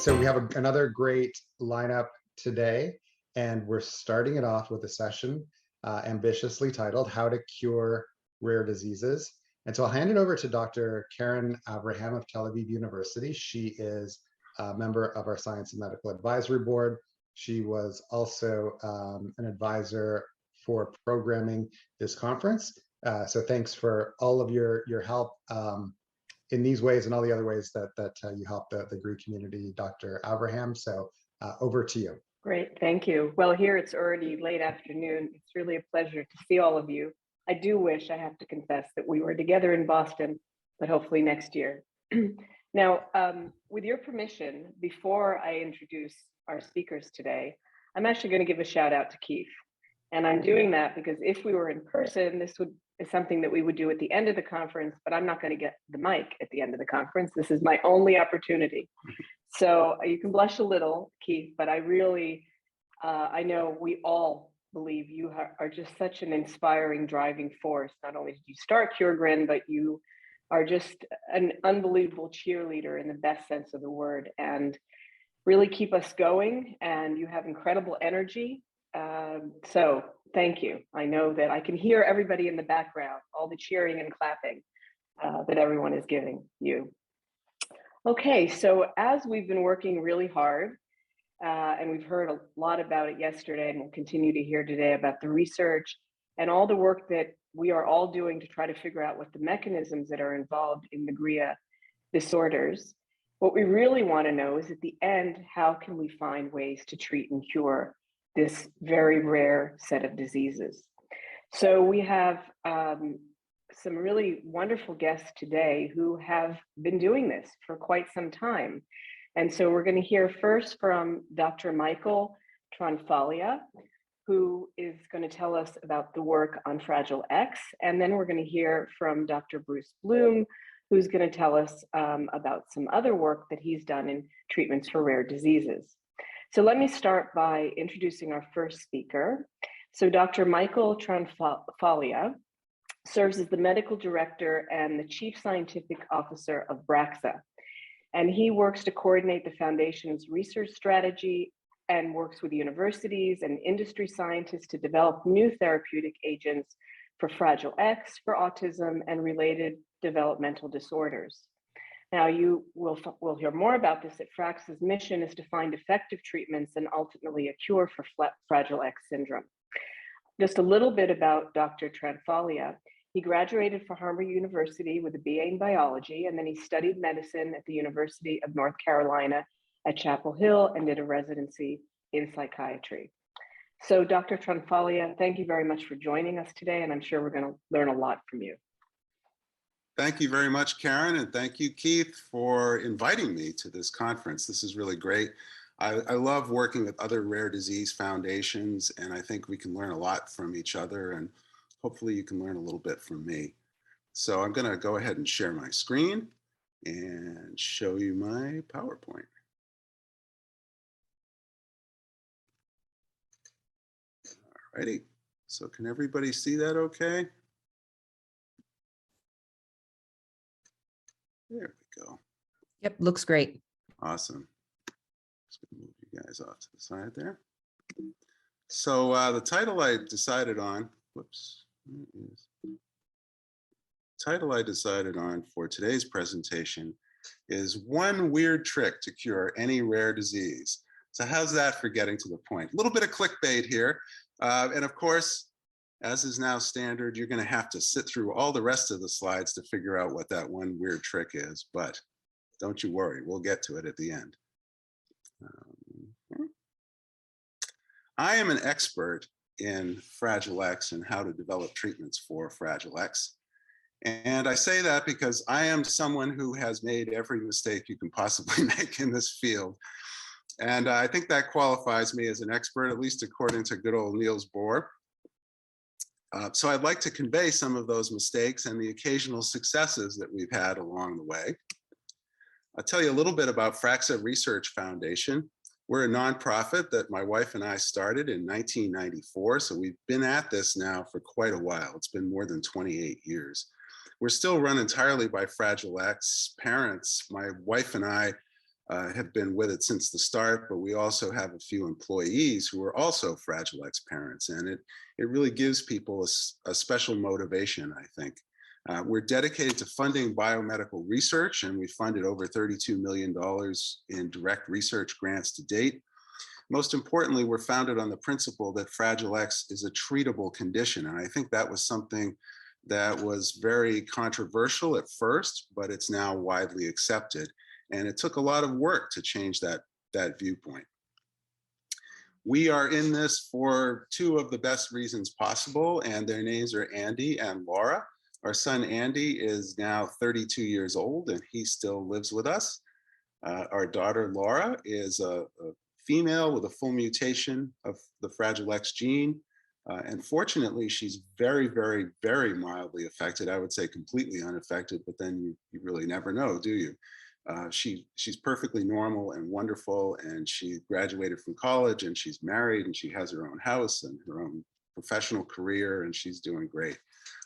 So we have another great lineup today, and we're starting it off with a session ambitiously titled How to Cure Rare Diseases. And so I'll hand it over to Dr. Karen Abraham of Tel Aviv University. She is a member of our Science and Medical Advisory Board. She was also an advisor for programming this conference. So thanks for all of your help in these ways and all the other ways that you help the GRI community, Dr. Abraham. So over to you. Great, thank you. Well, here it's already late afternoon. It's really a pleasure to see all of you. I do wish, I have to confess, that we were together in Boston, but hopefully next year. Now, with your permission, before I introduce our speakers today, I'm actually going to give a shout out to Keith. And I'm doing that because if we were in person, this is something that we would do at the end of the conference, but I'm not going to get the mic at the end of the conference. This is my only opportunity. So you can blush a little, Keith, but I really, I know we all believe you are just such an inspiring driving force. Not only did you start CureGrin, but you are just an unbelievable cheerleader in the best sense of the word, and really keep us going. And you have incredible energy. So thank you. I know that I can hear everybody in the background, all the cheering and clapping that everyone is giving you. Okay, so as we've been working really hard, and we've heard a lot about it yesterday, and we'll continue to hear today about the research and all the work that we are all doing to try to figure out what the mechanisms that are involved in the GRIA disorders. What we really want to know is at the end, how can we find ways to treat and cure this very rare set of diseases? So we have some really wonderful guests today who have been doing this for quite some time. And so we're going to hear first from Dr. Michael Tranfaglia, who is going to tell us about the work on Fragile X. And then we're going to hear from Dr. Bruce Bloom, who's going to tell us about some other work that he's done in treatments for rare diseases. So let me start by introducing our first speaker. So Dr. Michael Tranfaglia serves as the medical director and the chief scientific officer of FRAXA. And he works to coordinate the foundation's research strategy and works with universities and industry scientists to develop new therapeutic agents for Fragile X, for autism, and related developmental disorders. Now, you will hear more about this. At FRAXA's mission is to find effective treatments and ultimately a cure for Fragile X syndrome. Just a little bit about Dr. Tranfaglia. He graduated from Harvard University with a BA in biology, and then he studied medicine at the University of North Carolina at Chapel Hill and did a residency in psychiatry. So Dr. Tranfaglia, thank you very much for joining us today, and I'm sure we're going to learn a lot from you. Thank you very much, Karen, and thank you, Keith, for inviting me to this conference. This is really great. I love working with other rare disease foundations, and I think we can learn a lot from each other, and hopefully you can learn a little bit from me. So I'm going to go ahead and share my screen and show you my PowerPoint. Alrighty, so can everybody see that okay? There we go. Yep, looks great. Awesome. Just gonna move you guys off to the side there. So the title I decided on, title I decided on for today's presentation is One Weird Trick to Cure Any Rare Disease. So how's that for getting to the point? A little bit of clickbait here. And of course, as is now standard, you're going to have to sit through all the rest of the slides to figure out what that one weird trick is. But don't you worry, we'll get to it at the end. I am an expert in Fragile X and how to develop treatments for Fragile X. And I say that because I am someone who has made every mistake you can possibly make in this field. And I think that qualifies me as an expert, at least according to good old Niels Bohr. So I'd like to convey some of those mistakes and the occasional successes that we've had along the way. I'll tell you a little bit about FRAXA Research Foundation. We're a nonprofit that my wife and I started in 1994, so we've been at this now for quite a while. It's been more than 28 years. We're still run entirely by Fragile X parents. My wife and I have been with it since the start, but we also have a few employees who are also Fragile X parents, and it really gives people a special motivation, I think. We're dedicated to funding biomedical research, and we funded over $32 million in direct research grants to date. Most importantly, we're founded on the principle that Fragile X is a treatable condition, and I think that was something that was very controversial at first, but it's now widely accepted. And it took a lot of work to change that viewpoint. We are in this for two of the best reasons possible, and their names are Andy and Laura. Our son Andy is now 32 years old, and he still lives with us. Our daughter Laura is a female with a full mutation of the Fragile X gene. And fortunately, she's very, very, very mildly affected. I would say completely unaffected, but then you really never know, do you? She's perfectly normal and wonderful, and she graduated from college, and she's married, and she has her own house and her own professional career, and she's doing great.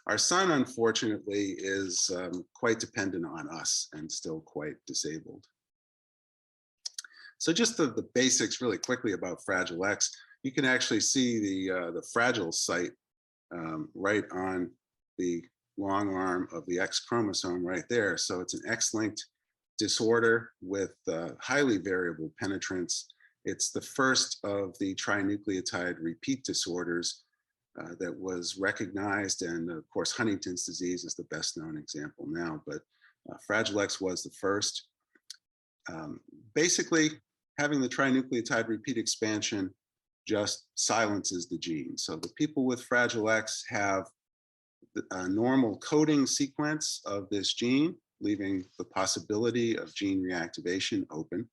Our son, unfortunately, is quite dependent on us and still quite disabled. So just the basics really quickly about Fragile X. You can actually see the Fragile site right on the long arm of the X chromosome right there. So it's an X-linked disorder with highly variable penetrance. It's the first of the trinucleotide repeat disorders that was recognized, and of course Huntington's disease is the best known example now, but Fragile X was the first. Basically, having the trinucleotide repeat expansion just silences the gene. So the people with Fragile X have a normal coding sequence of this gene, leaving the possibility of gene reactivation open,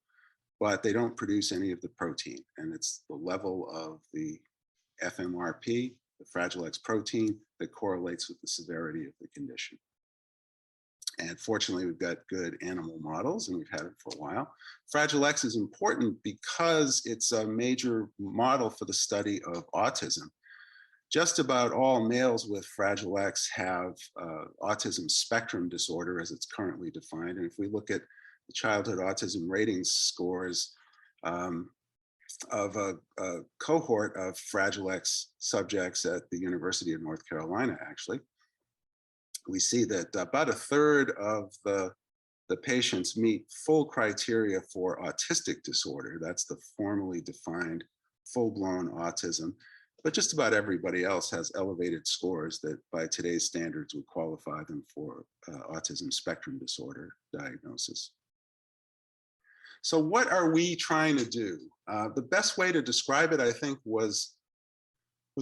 but they don't produce any of the protein. And it's the level of the FMRP, the Fragile X protein, that correlates with the severity of the condition. And fortunately, we've got good animal models, and we've had it for a while. Fragile X is important because it's a major model for the study of autism. Just about all males with Fragile X have autism spectrum disorder, as it's currently defined. And if we look at the childhood autism ratings scores of a cohort of Fragile X subjects at the University of North Carolina, actually, we see that about a third of the patients meet full criteria for autistic disorder. That's the formally defined full-blown autism. But just about everybody else has elevated scores that by today's standards would qualify them for autism spectrum disorder diagnosis. So what are we trying to do? The best way to describe it, I think, was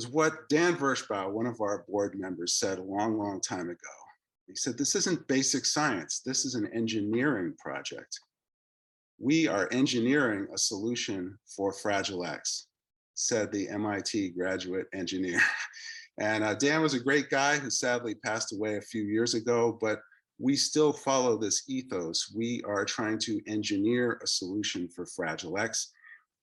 what Dan Vershbow, one of our board members, said a long, long time ago. He said, this isn't basic science. This is an engineering project. We are engineering a solution for Fragile X, said the MIT graduate engineer. And Dan was a great guy who sadly passed away a few years ago, but we still follow this ethos. We are trying to engineer a solution for Fragile X.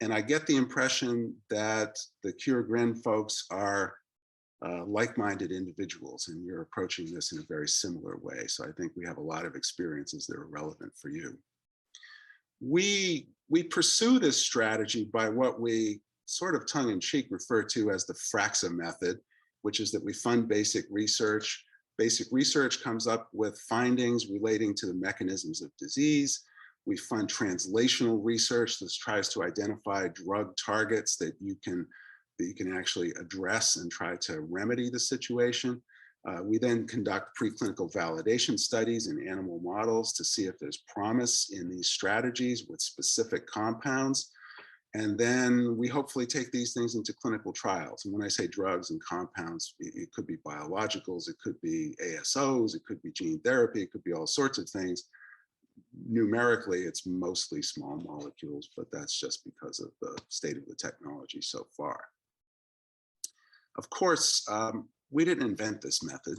And I get the impression that the Cure Grin folks are like-minded individuals, and you're approaching this in a very similar way. So I think we have a lot of experiences that are relevant for you. We pursue this strategy by what we sort of tongue-in-cheek refer to as the FRAXA method, which is that we fund basic research. Basic research comes up with findings relating to the mechanisms of disease. We fund translational research that tries to identify drug targets that you can actually address and try to remedy the situation. We then conduct preclinical validation studies in animal models to see if there's promise in these strategies with specific compounds. And then we hopefully take these things into clinical trials. And when I say drugs and compounds, it could be biologicals, it could be ASOs, it could be gene therapy, it could be all sorts of things. Numerically, it's mostly small molecules, but that's just because of the state of the technology so far. Of course, we didn't invent this method.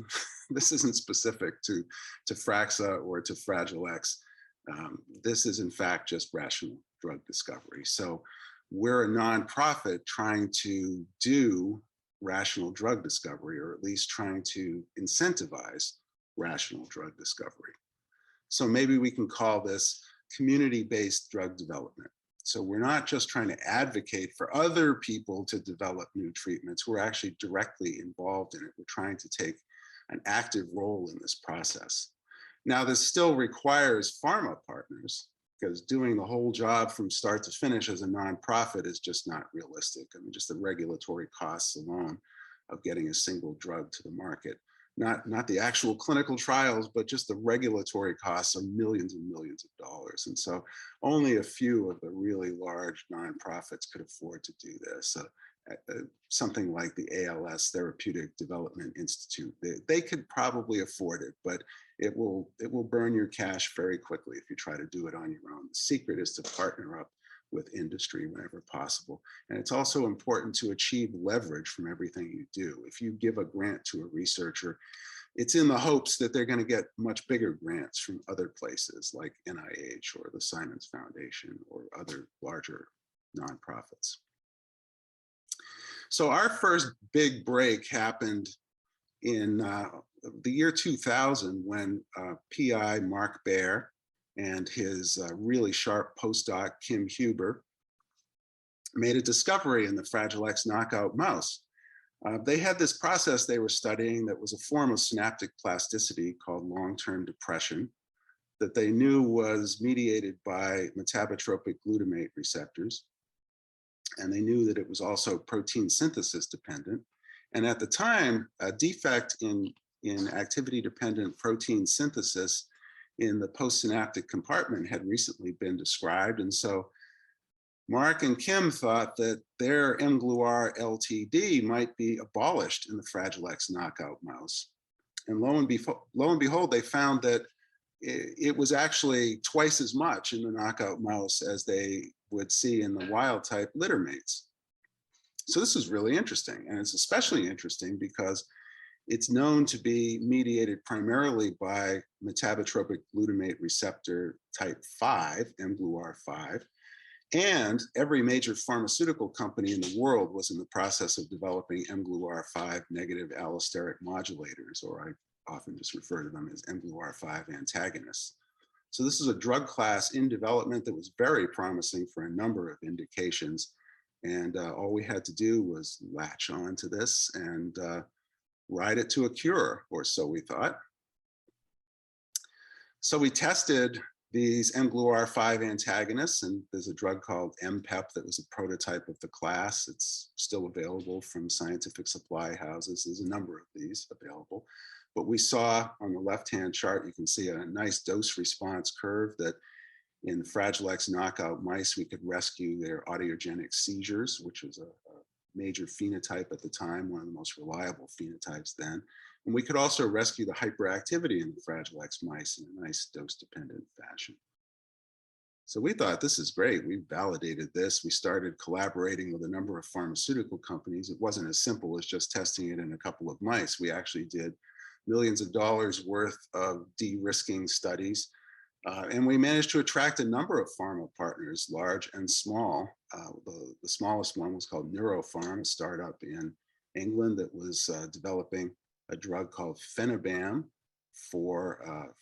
This isn't specific to FRAXA or to Fragile X. This is in fact just rational drug discovery. So we're a nonprofit trying to do rational drug discovery, or at least trying to incentivize rational drug discovery. So maybe we can call this community-based drug development. So we're not just trying to advocate for other people to develop new treatments. We're actually directly involved in it. We're trying to take an active role in this process. Now, this still requires pharma partners, because doing the whole job from start to finish as a nonprofit is just not realistic. I mean, just the regulatory costs alone of getting a single drug to the market. Not the actual clinical trials, but just the regulatory costs are millions and millions of dollars. And so only a few of the really large nonprofits could afford to do this. Something like the ALS Therapeutic Development Institute, they could probably afford it, but it will burn your cash very quickly if you try to do it on your own. The secret is to partner up with industry whenever possible. And it's also important to achieve leverage from everything you do. If you give a grant to a researcher, it's in the hopes that they're going to get much bigger grants from other places like NIH or the Simons Foundation or other larger nonprofits. So our first big break happened in the year 2000 when PI Mark Baer and his really sharp postdoc, Kim Huber, made a discovery in the Fragile X knockout mouse. They had this process they were studying that was a form of synaptic plasticity called long-term depression that they knew was mediated by metabotropic glutamate receptors. And they knew that it was also protein synthesis dependent. And at the time, a defect in activity-dependent protein synthesis in the postsynaptic compartment had recently been described. And so Mark and Kim thought that their mGluR LTD might be abolished in the Fragile X knockout mouse. And lo and behold, they found that it was actually twice as much in the knockout mouse as they would see in the wild type litter mates. So this is really interesting. And it's especially interesting because it's known to be mediated primarily by metabotropic glutamate receptor type 5, mGluR5. And every major pharmaceutical company in the world was in the process of developing mGluR5 negative allosteric modulators, or I often just refer to them as mGluR5 antagonists. So this is a drug class in development that was very promising for a number of indications. And all we had to do was latch on to this and ride it to a cure, or so we thought. So we tested these mGluR5 antagonists, and there's a drug called MPEP that was a prototype of the class. It's still available from scientific supply houses. There's a number of these available. But we saw on the left-hand chart, you can see a nice dose response curve that in the Fragile X knockout mice, we could rescue their audiogenic seizures, which was a major phenotype at the time, one of the most reliable phenotypes then. And we could also rescue the hyperactivity in the Fragile X mice in a nice dose-dependent fashion. So we thought, this is great. We validated this. We started collaborating with a number of pharmaceutical companies. It wasn't as simple as just testing it in a couple of mice. We actually did millions of dollars worth of de-risking studies. And we managed to attract a number of pharma partners, large and small. The smallest one was called Neuropharm, a startup in England that was developing a drug called Phenibam for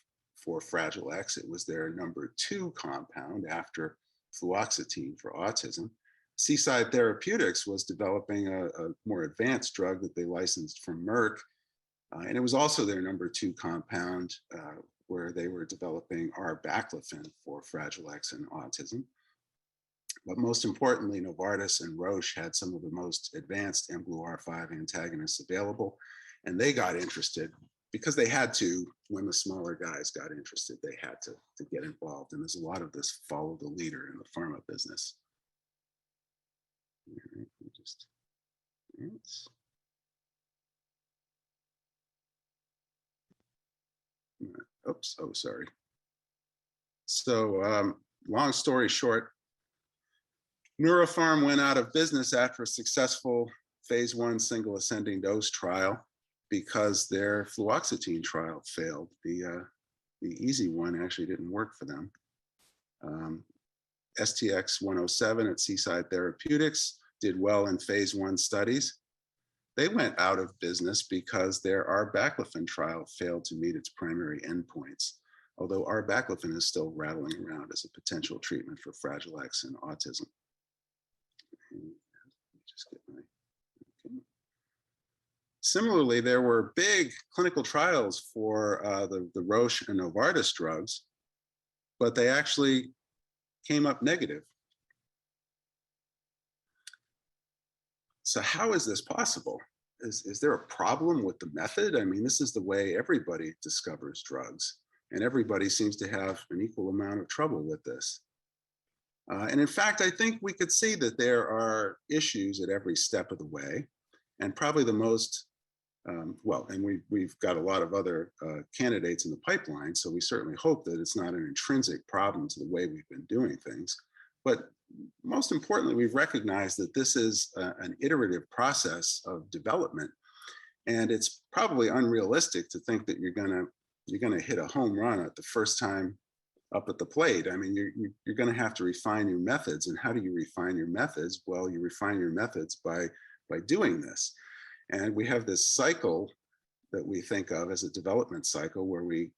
Fragile X. It was their number 2 compound after fluoxetine for autism. Seaside Therapeutics was developing a more advanced drug that they licensed from Merck. And it was also their number 2 compound where they were developing baclofen for Fragile X and autism. But most importantly, Novartis and Roche had some of the most advanced mGluR5 antagonists available. And they got interested because they had to. When the smaller guys got interested, they had to get involved. And there's a lot of this follow the leader in the pharma business. Oops, oh, sorry. So long story short, Neuropharm went out of business after a successful phase 1 single ascending dose trial because their fluoxetine trial failed. The easy one actually didn't work for them. STX-107 at Seaside Therapeutics did well in phase 1 studies. They went out of business because their baclofen trial failed to meet its primary endpoints. although arbaclofen is still rattling around as a potential treatment for Fragile X and autism. Just get my, okay. Similarly, there were big clinical trials for the Roche and Novartis drugs, but they actually came up negative. So how is this possible? Is there a problem with the method? I mean, this is the way everybody discovers drugs, and everybody seems to have an equal amount of trouble with this. And in fact, I think we could see that there are issues at every step of the way, and probably the most, well, and we've got a lot of other candidates in the pipeline, so we certainly hope that it's not an intrinsic problem to the way we've been doing things. But most importantly, we've recognized that this is an iterative process of development, and it's probably unrealistic to think that you're gonna hit a home run at the first time up at the plate. I mean, you're going to have to refine your methods. And how do you refine your methods? Well, you refine your methods by doing this. And we have this cycle that we think of as a development cycle where we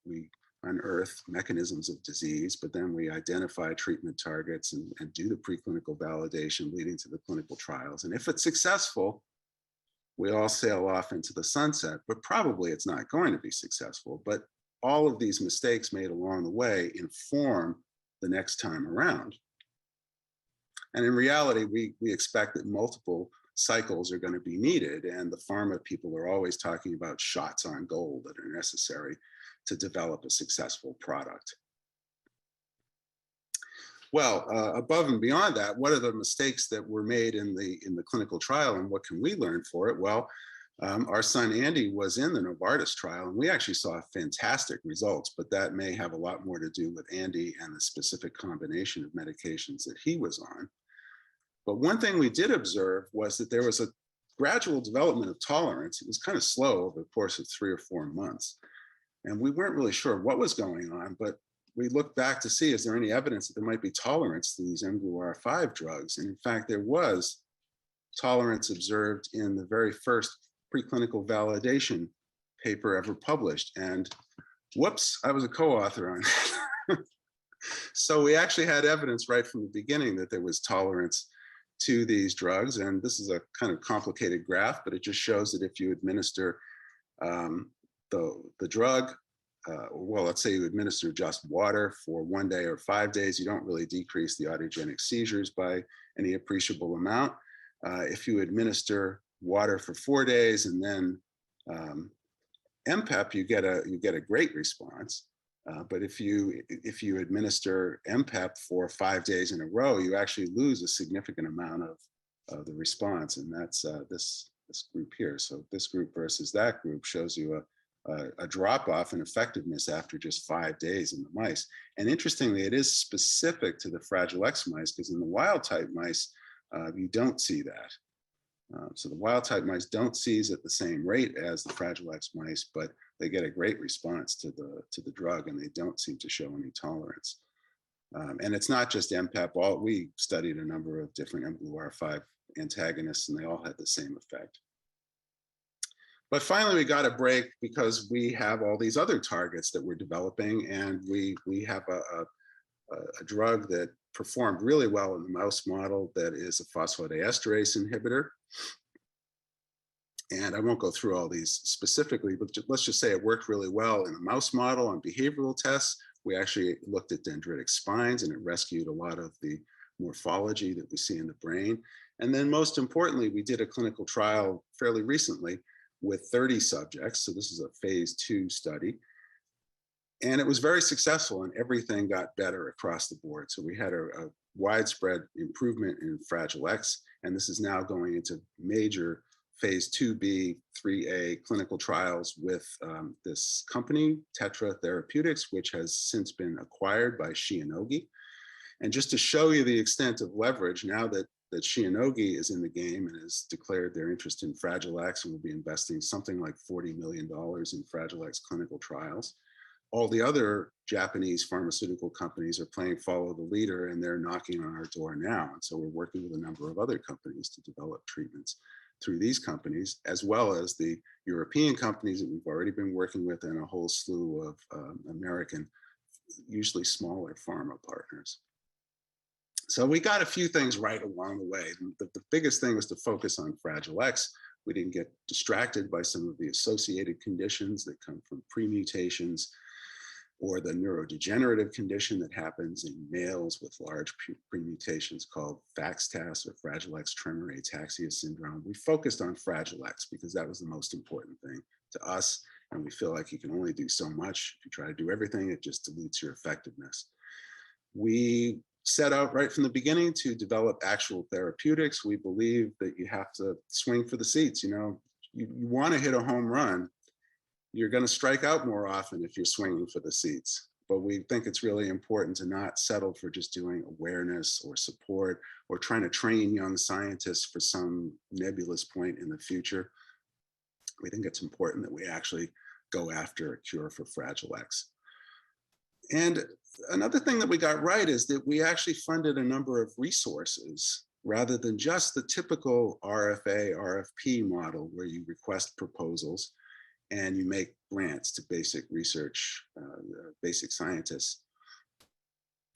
unearth mechanisms of disease, but then we identify treatment targets and do the preclinical validation leading to the clinical trials. And if it's successful, we all sail off into the sunset, but probably it's not going to be successful. But all of these mistakes made along the way inform the next time around. And in reality, we expect that multiple cycles are going to be needed, and the pharma people are always talking about shots on goal that are necessary to develop a successful product. Well, above and beyond that, what are the mistakes that were made in the clinical trial, and what can we learn for it? Well, our son Andy was in the Novartis trial, and we actually saw fantastic results, but that may have a lot more to do with Andy and the specific combination of medications that he was on. But one thing we did observe was that there was a gradual development of tolerance. It was kind of slow over the course of 3 or 4 months. And we weren't really sure what was going on, but we looked back to see, is there any evidence that there might be tolerance to these mGlu-R5 drugs? And in fact, there was tolerance observed in the very first preclinical validation paper ever published. And whoops, I was a co-author on that. So we actually had evidence right from the beginning that there was tolerance to these drugs. And this is a kind of complicated graph, but it just shows that if you administer the drug, well, let's say you administer just water for 1 day or 5 days, you don't really decrease the autogenic seizures by any appreciable amount. If you administer water for 4 days and then MPEP, you get a great response. But if you administer MPEP for 5 days in a row, you actually lose a significant amount of the response, and that's this group here. So this group versus that group shows you a drop off in effectiveness after just 5 days in the mice. And interestingly, it is specific to the Fragile X mice, because in the wild type mice, you don't see that. So the wild type mice don't seize at the same rate as the Fragile X mice, but they get a great response to the drug, and they don't seem to show any tolerance. And it's not just MPEP. We studied a number of different mGlu-R5 antagonists, and they all had the same effect. But finally, we got a break because we have all these other targets that we're developing, and we have a drug that performed really well in the mouse model that is a phosphodiesterase inhibitor. And I won't go through all these specifically, but let's just say it worked really well in a mouse model on behavioral tests. We actually looked at dendritic spines, and it rescued a lot of the morphology that we see in the brain. And then most importantly, we did a clinical trial fairly recently with 30 subjects. So this is a phase 2 study. And it was very successful, and everything got better across the board. So we had a widespread improvement in Fragile X, and this is now going into major phase 2B, 3A clinical trials with this company, Tetra Therapeutics, which has since been acquired by Shionogi. And just to show you the extent of leverage, now that Shionogi is in the game and has declared their interest in Fragile X and will be investing something like $40 million in Fragile X clinical trials, all the other Japanese pharmaceutical companies are playing follow the leader, and they're knocking on our door now. And so we're working with a number of other companies to develop treatments through these companies, as well as the European companies that we've already been working with, and a whole slew of American usually smaller pharma partners. So we got a few things right along the way. The biggest thing was to focus on Fragile X. We didn't get distracted by some of the associated conditions that come from pre-mutations or the neurodegenerative condition that happens in males with large pre-mutations called FAXTAS or Fragile X tremor ataxia syndrome. We focused on Fragile X because that was the most important thing to us. And we feel like you can only do so much. If you try to do everything, it just dilutes your effectiveness. We set out right from the beginning to develop actual therapeutics. We believe that you have to swing for the seats. You want to hit a home run. You're going to strike out more often if you're swinging for the seats. But we think it's really important to not settle for just doing awareness or support or trying to train young scientists for some nebulous point in the future. We think it's important that we actually go after a cure for Fragile X. And another thing that we got right is that we actually funded a number of resources rather than just the typical RFA, RFP model where you request proposals and you make grants to basic research, basic scientists.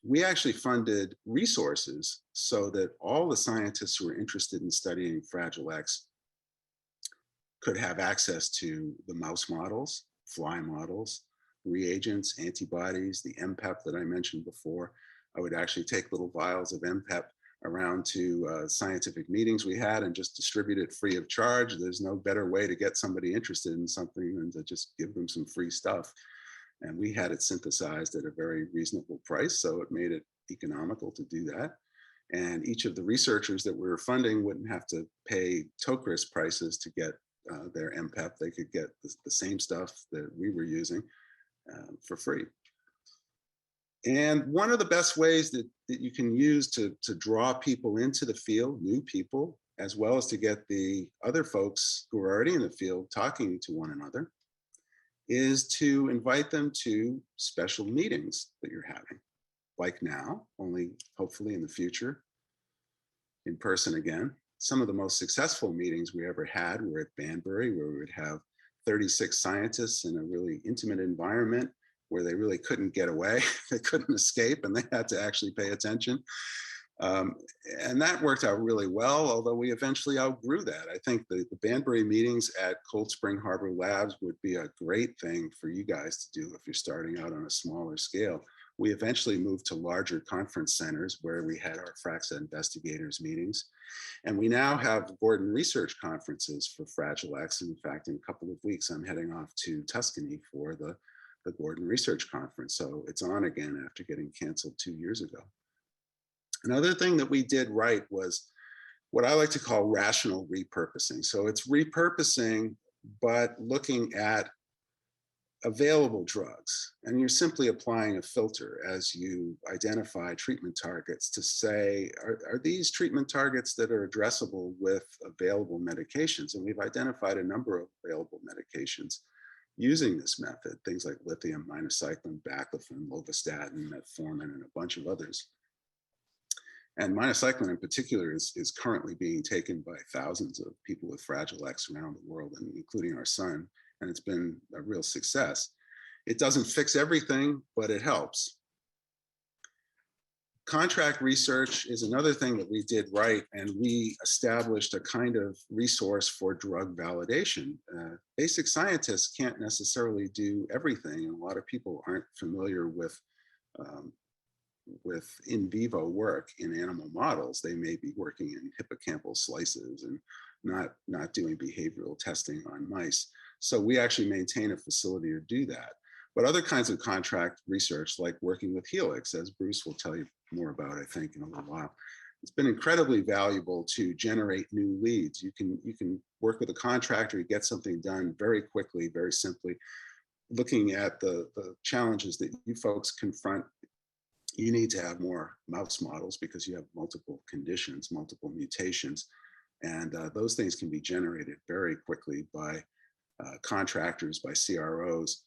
We actually funded resources so that all the scientists who are interested in studying Fragile X could have access to the mouse models, fly models, reagents, antibodies, the MPEP that I mentioned before. I would actually take little vials of MPEP around to scientific meetings we had and just distribute it free of charge. There's no better way to get somebody interested in something than to just give them some free stuff. And we had it synthesized at a very reasonable price, so it made it economical to do that. And each of the researchers that we were funding wouldn't have to pay Tokris prices to get their MPEP. They could get the same stuff that we were using for free. And one of the best ways that you can use to draw people into the field, new people, as well as to get the other folks who are already in the field talking to one another, is to invite them to special meetings that you're having, like now, only hopefully in the future, in person again. Some of the most successful meetings we ever had were at Banbury, where we would have 36 scientists in a really intimate environment where they really couldn't get away, they couldn't escape, and they had to actually pay attention. And that worked out really well, although we eventually outgrew that. I think the Banbury meetings at Cold Spring Harbor Labs would be a great thing for you guys to do if you're starting out on a smaller scale. We eventually moved to larger conference centers where we had our FRAXA investigators meetings. And we now have Gordon research conferences for Fragile X. And in fact, in a couple of weeks, I'm heading off to Tuscany for the Gordon Research Conference. So it's on again after getting canceled 2 years ago. Another thing that we did right was what I like to call rational repurposing. So it's repurposing, but looking at available drugs. And you're simply applying a filter as you identify treatment targets to say, are these treatment targets that are addressable with available medications? And we've identified a number of available medications using this method, things like lithium, minocycline, baclofen, lovastatin, metformin, and a bunch of others. And minocycline in particular is currently being taken by thousands of people with Fragile X around the world, and including our son, and it's been a real success. It doesn't fix everything, but it helps. Contract research is another thing that we did right, and we established a kind of resource for drug validation. Basic scientists can't necessarily do everything, and a lot of people aren't familiar with in vivo work in animal models. They may be working in hippocampal slices and not doing behavioral testing on mice. So we actually maintain a facility to do that. But other kinds of contract research, like working with Healx, as Bruce will tell you more about, I think, in a little while, it's been incredibly valuable to generate new leads. You can work with a contractor, get something done very quickly, very simply. Looking at the challenges that you folks confront, you need to have more mouse models because you have multiple conditions, multiple mutations, and those things can be generated very quickly by contractors, by CROs,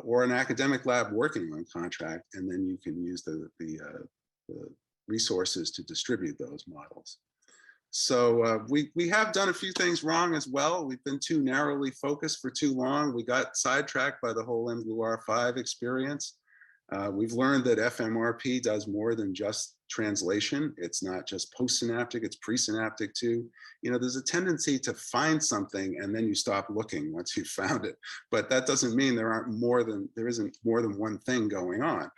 or an academic lab working on contract, and then you can use the resources to distribute those models. So we have done a few things wrong as well. We've been too narrowly focused for too long. We got sidetracked by the whole mGlu5 experience. We've learned that FMRP does more than just translation. It's not just postsynaptic, it's presynaptic too. You know, there's a tendency to find something and then you stop looking once you've found it. But that doesn't mean there isn't more than one thing going on.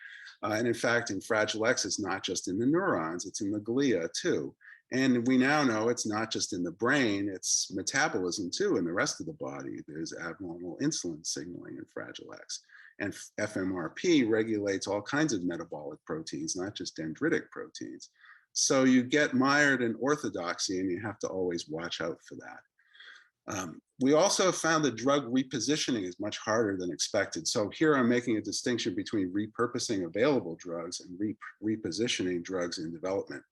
And in fact, in Fragile X, it's not just in the neurons, it's in the glia too. And we now know it's not just in the brain, it's metabolism too in the rest of the body. There's abnormal insulin signaling in Fragile X. And FMRP regulates all kinds of metabolic proteins, not just dendritic proteins. So you get mired in orthodoxy and you have to always watch out for that. We also found that drug repositioning is much harder than expected. So here I'm making a distinction between repurposing available drugs and repositioning drugs in development.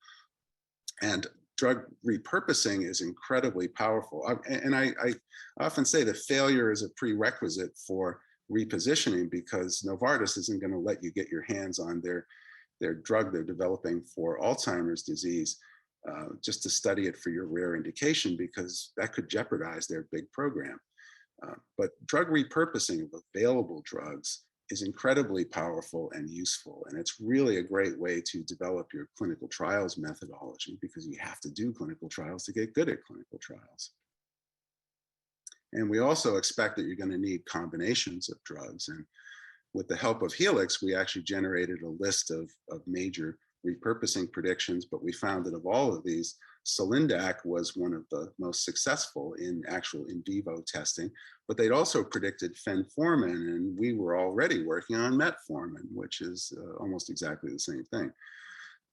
And drug repurposing is incredibly powerful. And I often say that failure is a prerequisite for repositioning, because Novartis isn't going to let you get your hands on their drug they're developing for Alzheimer's disease just to study it for your rare indication, because that could jeopardize their big program. But drug repurposing of available drugs is incredibly powerful and useful. And it's really a great way to develop your clinical trials methodology, because you have to do clinical trials to get good at clinical trials. And we also expect that you're going to need combinations of drugs. And with the help of Healx, we actually generated a list of major repurposing predictions, but we found that of all of these, Solindac was one of the most successful in actual in vivo testing, but they'd also predicted fenformin, and we were already working on metformin, which is almost exactly the same thing.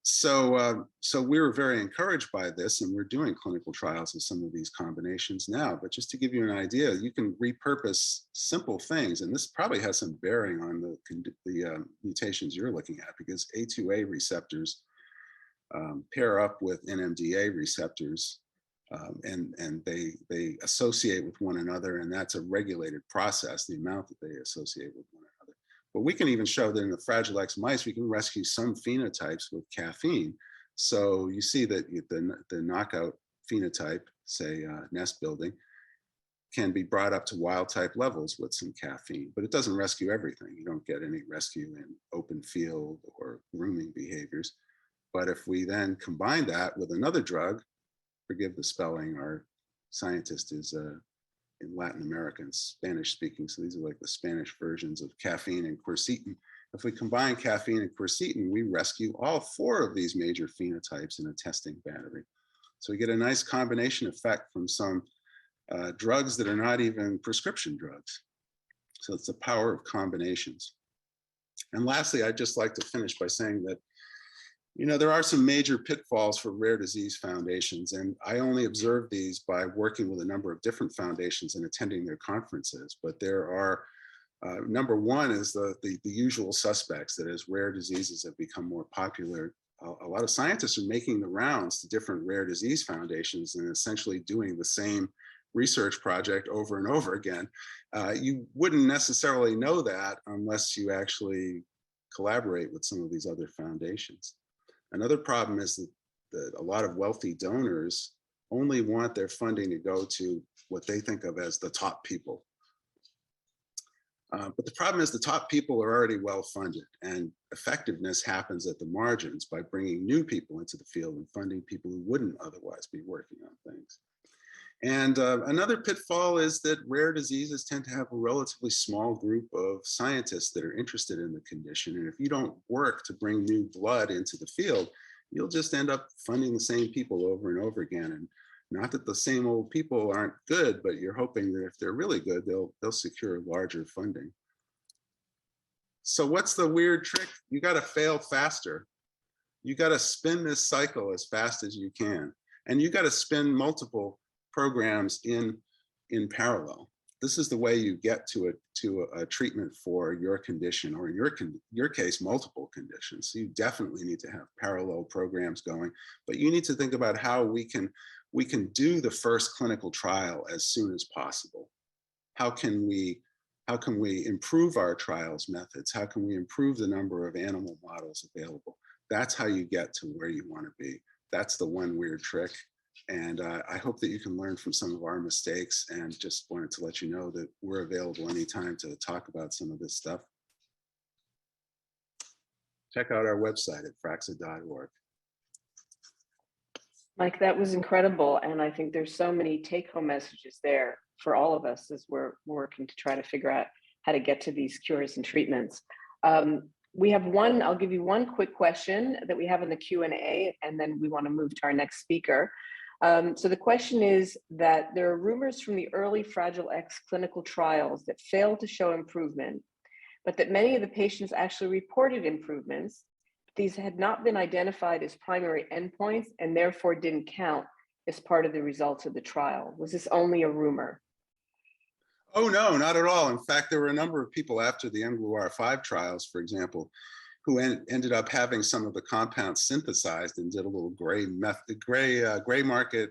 So we were very encouraged by this, and we're doing clinical trials of some of these combinations now. But just to give you an idea, you can repurpose simple things, and this probably has some bearing on the mutations you're looking at, because A2A receptors pair up with NMDA receptors, and they associate with one another, and that's a regulated process, the amount that they associate with one another. But we can even show that in the Fragile X mice, we can rescue some phenotypes with caffeine. So you see that the knockout phenotype, say nest building, can be brought up to wild type levels with some caffeine, but it doesn't rescue everything. You don't get any rescue in open field or grooming behaviors. But if we then combine that with another drug, forgive the spelling, our scientist is in Latin America and Spanish speaking, so these are like the Spanish versions of caffeine and quercetin. If we combine caffeine and quercetin, we rescue all 4 of these major phenotypes in a testing battery. So we get a nice combination effect from some drugs that are not even prescription drugs. So it's the power of combinations. And lastly, I'd just like to finish by saying that, you know, there are some major pitfalls for rare disease foundations, and I only observed these by working with a number of different foundations and attending their conferences. But there are, number one is the usual suspects, that as rare diseases have become more popular, a lot of scientists are making the rounds to different rare disease foundations and essentially doing the same research project over and over again. You wouldn't necessarily know that unless you actually collaborate with some of these other foundations. Another problem is that a lot of wealthy donors only want their funding to go to what they think of as the top people. But the problem is the top people are already well funded, and effectiveness happens at the margins by bringing new people into the field and funding people who wouldn't otherwise be working on things. And another pitfall is that rare diseases tend to have a relatively small group of scientists that are interested in the condition. And if you don't work to bring new blood into the field, you'll just end up funding the same people over and over again. And not that the same old people aren't good, but you're hoping that if they're really good, they'll secure larger funding. So what's the weird trick? You got to fail faster. You got to spin this cycle as fast as you can. And you got to spin multiple programs in parallel. This is the way you get to a treatment for your condition, or in your case, multiple conditions. So you definitely need to have parallel programs going, but you need to think about how we can do the first clinical trial as soon as possible. How can we improve our trials methods? How can we improve the number of animal models available? That's how you get to where you want to be. That's the one weird trick. And I hope that you can learn from some of our mistakes, and just wanted to let you know that we're available anytime to talk about some of this stuff. check out our website at fraxa.org. Mike, that was incredible. And I think there's so many take-home messages there for all of us as we're working to try to figure out how to get to these cures and treatments. We have one, I'll give you one quick question that we have in the Q&A, and then we want to move to our next speaker. So the question is that there are rumors from the early Fragile X clinical trials that failed to show improvement, but that many of the patients actually reported improvements. These had not been identified as primary endpoints and therefore didn't count as part of the results of the trial. Was this only a rumor? Oh, no, not at all. In fact, there were a number of people after the mGlu-R5 trials, for example, who ended up having some of the compounds synthesized and did a little gray market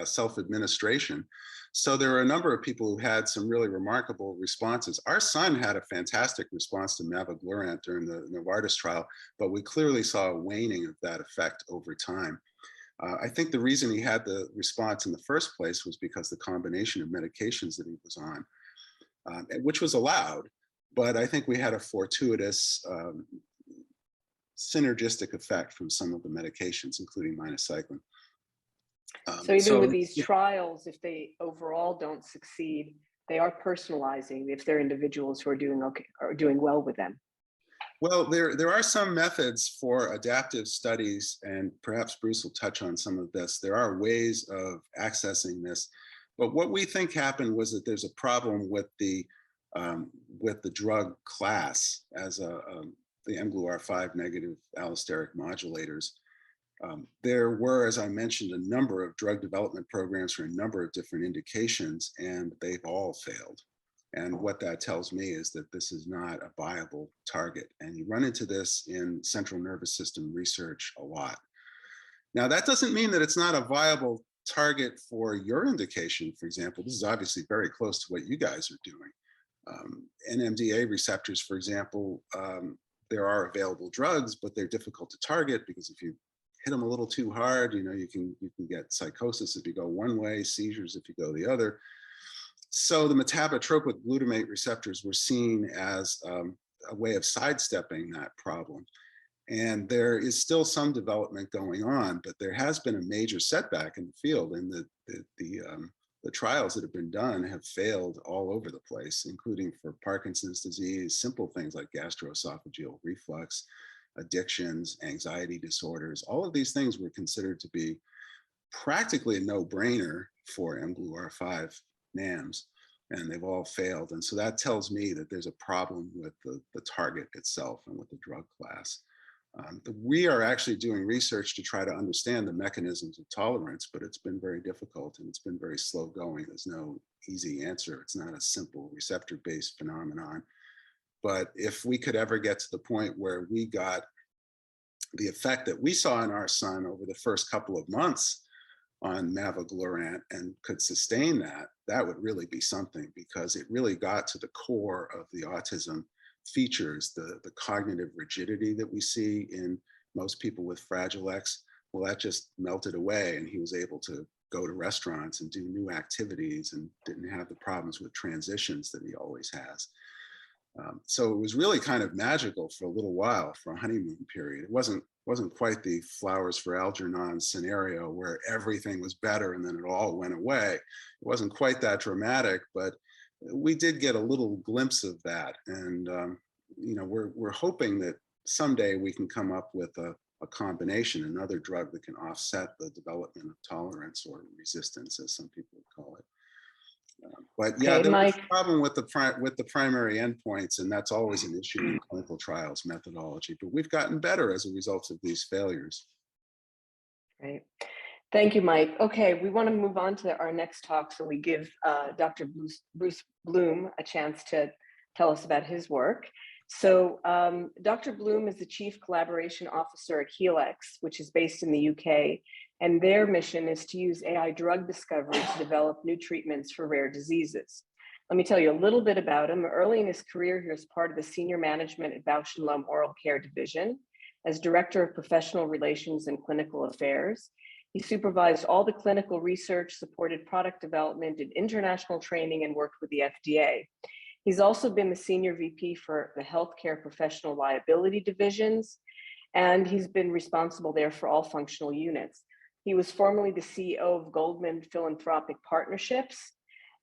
self-administration. So there are a number of people who had some really remarkable responses. Our son had a fantastic response to mavoglurant during the Novartis trial, but we clearly saw a waning of that effect over time. I think the reason he had the response in the first place was because the combination of medications that he was on, which was allowed, but I think we had a fortuitous synergistic effect from some of the medications, including minocycline. So even with these trials, if they overall don't succeed, they are personalizing if they're individuals who are doing okay or doing well with them. Well, there are some methods for adaptive studies, and perhaps Bruce will touch on some of this. There are ways of accessing this, but what we think happened was that there's a problem with the drug class as the mGlu-R5 negative allosteric modulators. There were, as I mentioned, a number of drug development programs for a number of different indications, and they've all failed. And what that tells me is that this is not a viable target. And you run into this in central nervous system research a lot. Now, that doesn't mean that it's not a viable target for your indication, for example. This is obviously very close to what you guys are doing. NMDA receptors, for example, there are available drugs, but they're difficult to target because if you hit them a little too hard, you can get psychosis if you go one way, seizures if you go the other. So the metabotropic glutamate receptors were seen as a way of sidestepping that problem. And there is still some development going on, but there has been a major setback in the field, and the trials that have been done have failed all over the place, including for Parkinson's disease, simple things like gastroesophageal reflux, addictions, anxiety disorders. All of these things were considered to be practically a no-brainer for mGlu-R5 NAMs, and they've all failed. And so that tells me that there's a problem with the target itself and with the drug class. We are actually doing research to try to understand the mechanisms of tolerance, but it's been very difficult and it's been very slow going. There's no easy answer. It's not a simple receptor-based phenomenon. But if we could ever get to the point where we got the effect that we saw in our son over the first couple of months on mavoglurant and could sustain that, that would really be something, because it really got to the core of the autism features, the cognitive rigidity that we see in most people with Fragile X. Well, that just melted away, and he was able to go to restaurants and do new activities and didn't have the problems with transitions that he always has. So it was really kind of magical for a little while, for a honeymoon period. It wasn't quite the flowers for Algernon scenario where everything was better and then it all went away. It wasn't quite that dramatic, but we did get a little glimpse of that. And we're hoping that someday we can come up with a combination, another drug that can offset the development of tolerance or resistance, as some people would call it. But yeah, Okay, there was Mike. a problem with the primary endpoints, and that's always an issue in clinical trials methodology. But we've gotten better as a result of these failures. Great. Thank you, Mike. Okay, we want to move on to our next talk, so we give Dr. Bruce Bloom a chance to tell us about his work. So Dr. Bloom is the Chief Collaboration Officer at Healx, which is based in the UK, and their mission is to use AI drug discovery to develop new treatments for rare diseases. Let me tell you a little bit about him. Early in his career, he was part of the senior management at Bausch & Lomb Oral Care Division. As Director of Professional Relations and Clinical Affairs, he supervised all the clinical research, supported product development, did international training, and worked with the FDA. He's also been the Senior VP for the Healthcare Professional Liability Divisions, and he's been responsible there for all functional units. He was formerly the CEO of Goldman Philanthropic Partnerships,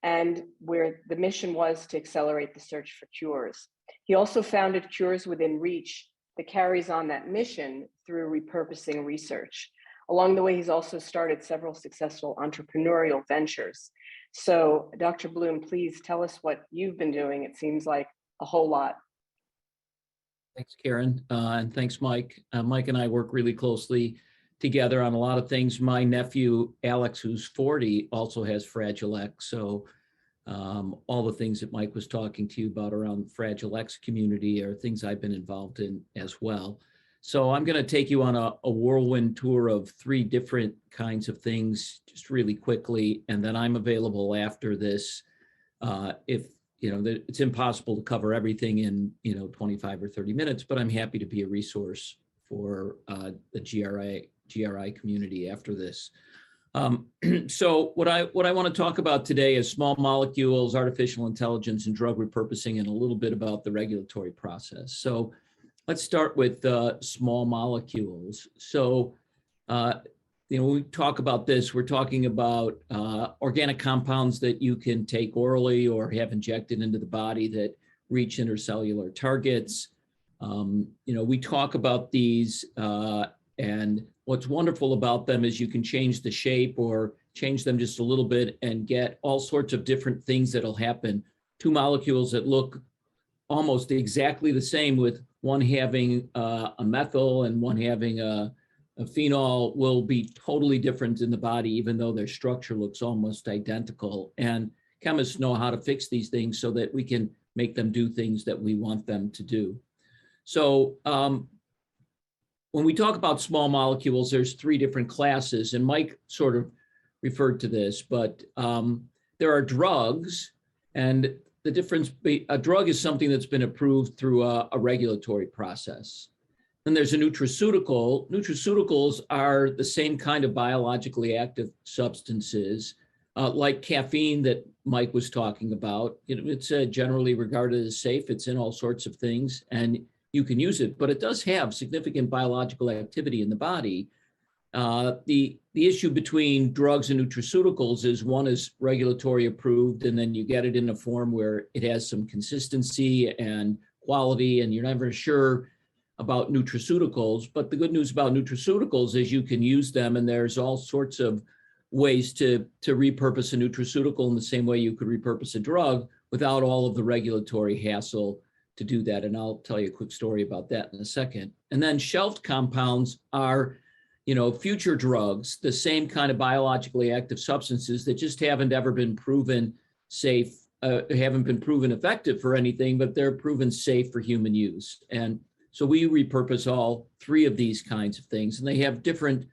and where the mission was to accelerate the search for cures. He also founded Cures Within Reach that carries on that mission through repurposing research. Along the way, he's also started several successful entrepreneurial ventures. So Dr. Bloom, please tell us what you've been doing. It seems like a whole lot. Thanks, Karen, and thanks, Mike. Mike and I work really closely together on a lot of things. My nephew, Alex, who's 40, also has Fragile X. So all the things that Mike was talking to you about around the Fragile X community are things I've been involved in as well. So I'm going to take you on a whirlwind tour of 3 different kinds of things just really quickly, and then I'm available after this. If it's impossible to cover everything in 25 or 30 minutes, but I'm happy to be a resource for the GRI community after this. So what I want to talk about today is small molecules, artificial intelligence, and drug repurposing, and a little bit about the regulatory process. So let's start with small molecules. So, when we talk about this, we're talking about organic compounds that you can take orally or have injected into the body that reach intercellular targets. We talk about these, and what's wonderful about them is you can change the shape or change them just a little bit and get all sorts of different things that'll happen. 2 molecules that look almost exactly the same, with one having a methyl and one having a phenol, will be totally different in the body, even though their structure looks almost identical. And chemists know how to fix these things so that we can make them do things that we want them to do. So when we talk about small molecules, there's 3 different classes, and Mike sort of referred to this, but there are drugs, and the difference, a drug is something that's been approved through a regulatory process. Then there's a nutraceutical. Nutraceuticals are the same kind of biologically active substances, like caffeine that Mike was talking about. It's generally regarded as safe. It's in all sorts of things, and you can use it, but it does have significant biological activity in the body. The issue between drugs and nutraceuticals is one is regulatory approved, and then you get it in a form where it has some consistency and quality, and you're never sure about nutraceuticals. But the good news about nutraceuticals is you can use them, and there's all sorts of ways to repurpose a nutraceutical in the same way you could repurpose a drug without all of the regulatory hassle to do that. And I'll tell you a quick story about that in a second. And then shelved compounds are future drugs, the same kind of biologically active substances that just haven't ever been proven safe, haven't been proven effective for anything, but they're proven safe for human use. And so we repurpose all 3 of these kinds of things, and they have different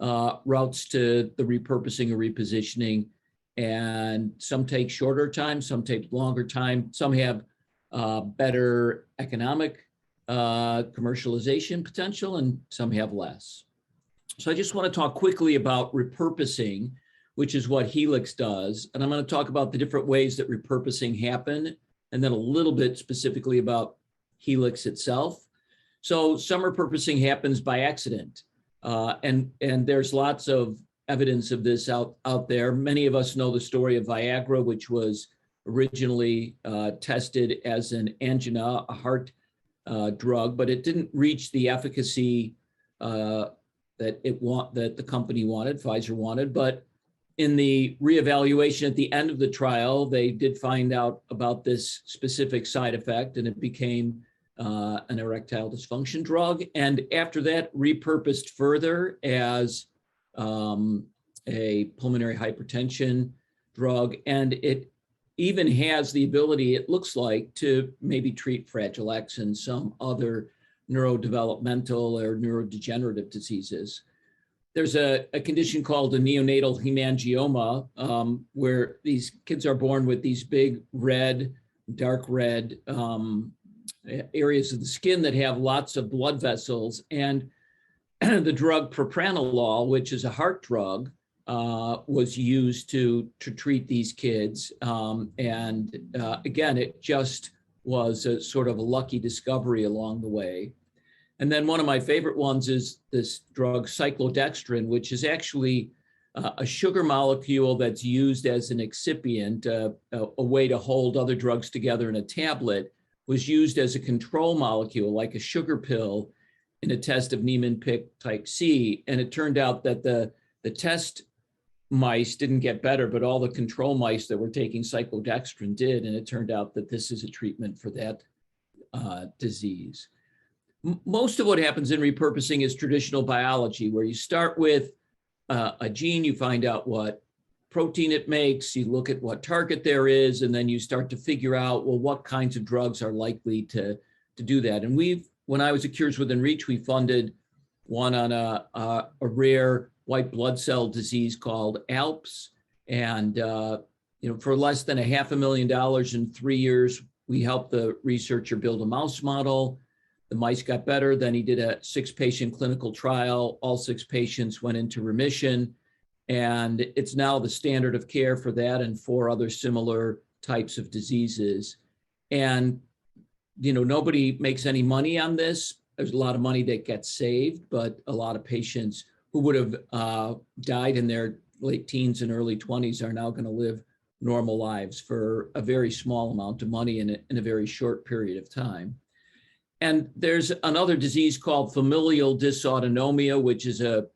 routes to the repurposing or repositioning. And some take shorter time, some take longer time, some have better economic commercialization potential, and some have less. So I just want to talk quickly about repurposing, which is what Healx does. And I'm going to talk about the different ways that repurposing happen, and then a little bit specifically about Healx itself. So some repurposing happens by accident. And there's lots of evidence of this out there. Many of us know the story of Viagra, which was originally tested as an angina, a heart drug, but it didn't reach the efficacy that the company wanted, Pfizer wanted. But in the reevaluation at the end of the trial, they did find out about this specific side effect, and it became an erectile dysfunction drug. And after that, repurposed further as a pulmonary hypertension drug. And it even has the ability, it looks like, to maybe treat Fragile X and some other neurodevelopmental or neurodegenerative diseases. There's a condition called a neonatal hemangioma, where these kids are born with these big red, dark red areas of the skin that have lots of blood vessels. And the drug propranolol, which is a heart drug, was used to treat these kids. Again, it just was a sort of a lucky discovery along the way. And then one of my favorite ones is this drug cyclodextrin, which is actually a sugar molecule that's used as an excipient, a way to hold other drugs together in a tablet, was used as a control molecule, like a sugar pill, in a test of Niemann-Pick type C. And it turned out that the test mice didn't get better, but all the control mice that were taking cyclodextrin did. And it turned out that this is a treatment for that disease. Most of what happens in repurposing is traditional biology, where you start with a gene, you find out what protein it makes, you look at what target there is, and then you start to figure out, well, what kinds of drugs are likely to do that. And when I was at Cures Within Reach, we funded one on a rare white blood cell disease called ALPS. And for less than $500,000 in 3 years, we helped the researcher build a mouse model. The mice got better. Then he did a 6-patient clinical trial. All 6 patients went into remission. And it's now the standard of care for that and 4 other similar types of diseases. And, nobody makes any money on this. There's a lot of money that gets saved, but a lot of patients who would have died in their late teens and early 20s are now going to live normal lives for a very small amount of money in a very short period of time. And there's another disease called familial dysautonomia, which is a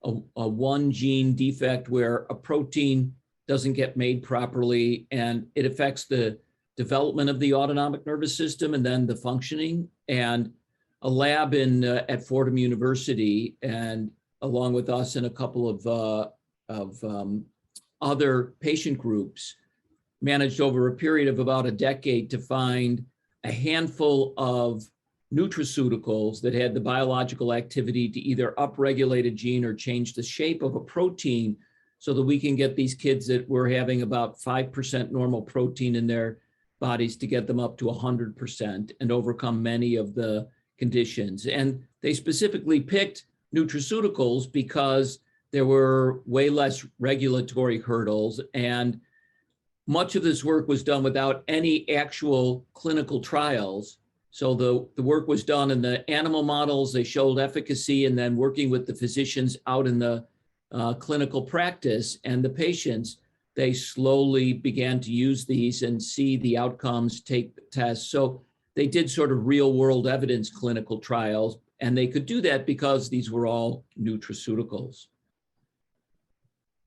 one gene defect where a protein doesn't get made properly, and it affects the development of the autonomic nervous system and then the functioning. And a lab at Fordham University, and along with us and a couple of other patient groups, managed over a period of about a decade to find a handful of nutraceuticals that had the biological activity to either upregulate a gene or change the shape of a protein so that we can get these kids that were having about 5% normal protein in their bodies to get them up to 100% and overcome many of the conditions. And they specifically picked nutraceuticals because there were way less regulatory hurdles, and much of this work was done without any actual clinical trials. So the work was done in the animal models, they showed efficacy, and then working with the physicians out in the clinical practice and the patients, they slowly began to use these and see the outcomes, take the tests. So they did sort of real world evidence clinical trials, and they could do that because these were all nutraceuticals.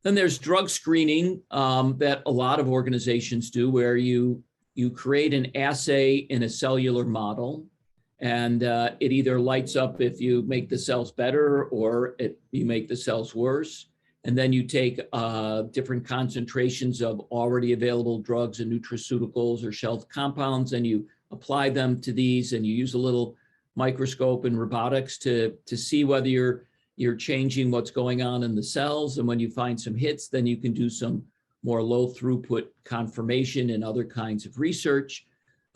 Then there's drug screening that a lot of organizations do, where you create an assay in a cellular model, and it either lights up if you make the cells better or you make the cells worse. And then you take different concentrations of already available drugs and nutraceuticals or shelf compounds, and you apply them to these, and you use a little microscope and robotics to see whether you're changing what's going on in the cells. And when you find some hits, then you can do some more low throughput confirmation and other kinds of research.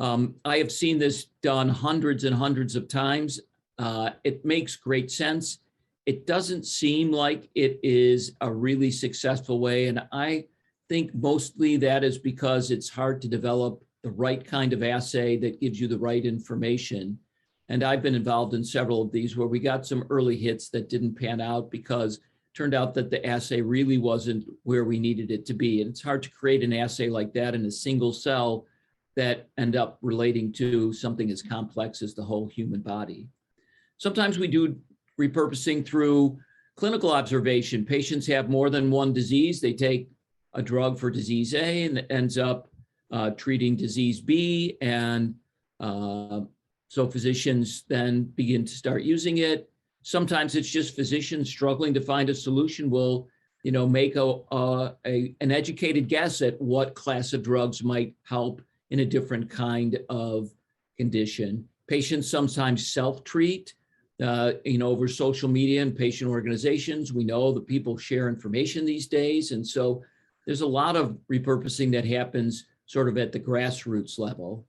I have seen this done hundreds and hundreds of times. It makes great sense. It doesn't seem like it is a really successful way. And I think mostly that is because it's hard to develop the right kind of assay that gives you the right information. And I've been involved in several of these where we got some early hits that didn't pan out because it turned out that the assay really wasn't where we needed it to be. And it's hard to create an assay like that in a single cell that end up relating to something as complex as the whole human body. Sometimes we do repurposing through clinical observation. Patients have more than one disease. They take a drug for disease A and it ends up treating disease B. And so physicians then begin to start using it. Sometimes it's just physicians struggling to find a solution will, make an educated guess at what class of drugs might help in a different kind of condition. Patients sometimes self-treat, over social media and patient organizations. We know that people share information these days. And so there's a lot of repurposing that happens sort of at the grassroots level.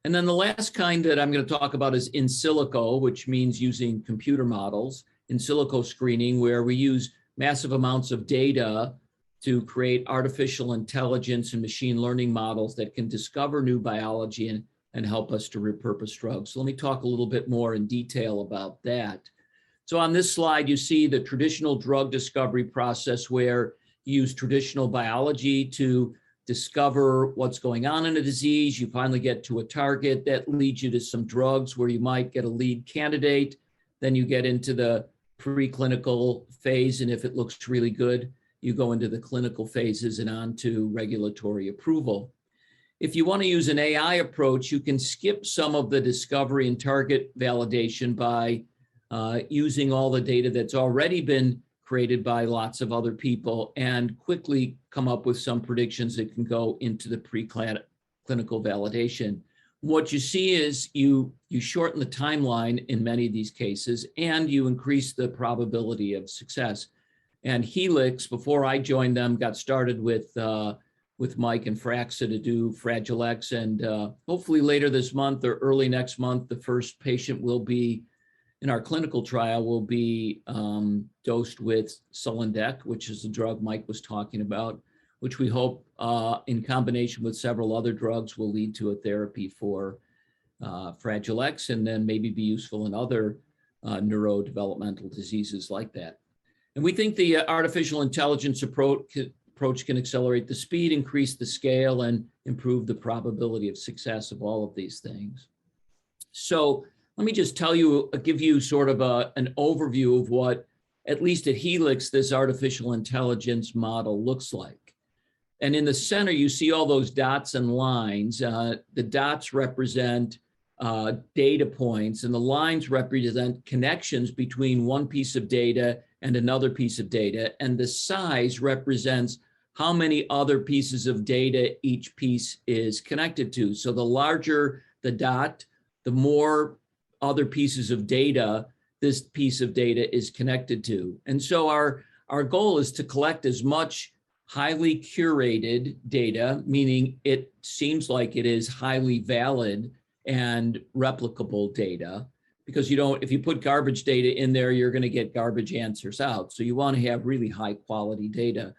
And then the last kind that I'm going to talk about is in silico, which means using computer models, in silico screening, where we use massive amounts of data to create artificial intelligence and machine learning models that can discover new biology and help us to repurpose drugs. So let me talk a little bit more in detail about that. So on this slide, you see the traditional drug discovery process where you use traditional biology to discover what's going on in a disease. You finally get to a target that leads you to some drugs where you might get a lead candidate. Then you get into the preclinical phase, and if it looks really good, you go into the clinical phases and on to regulatory approval. If you want to use an AI approach, you can skip some of the discovery and target validation by using all the data that's already been created by lots of other people and quickly come up with some predictions that can go into the preclinical validation. What you see is you shorten the timeline in many of these cases, and you increase the probability of success. And Healx, before I joined them, got started with Mike and FRAXA to do Fragile X, and hopefully later this month or early next month, the first patient will be in our clinical trial will be dosed with Sulindac, which is the drug Mike was talking about, which we hope in combination with several other drugs will lead to a therapy for Fragile X and then maybe be useful in other neurodevelopmental diseases like that. And we think the artificial intelligence approach can accelerate the speed, increase the scale, and improve the probability of success of all of these things. So let me just give you sort of an overview of what, at least at Healx, this artificial intelligence model looks like. And in the center, you see all those dots and lines. The dots represent data points, and the lines represent connections between one piece of data and another piece of data. And the size represents how many other pieces of data each piece is connected to. So the larger the dot, the more other pieces of data this piece of data is connected to. And so our goal is to collect as much highly curated data, meaning it seems like it is highly valid and replicable data, because if you put garbage data in there, you're going to get garbage answers out. So you want to have really high quality data.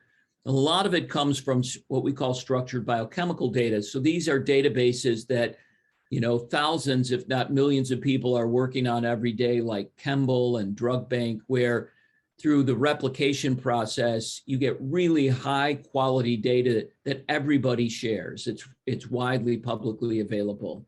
A lot of it comes from what we call structured biochemical data. So these are databases that thousands, if not millions of people are working on every day, like Chembl and Drug Bank, where through the replication process, you get really high quality data that everybody shares. It's widely publicly available.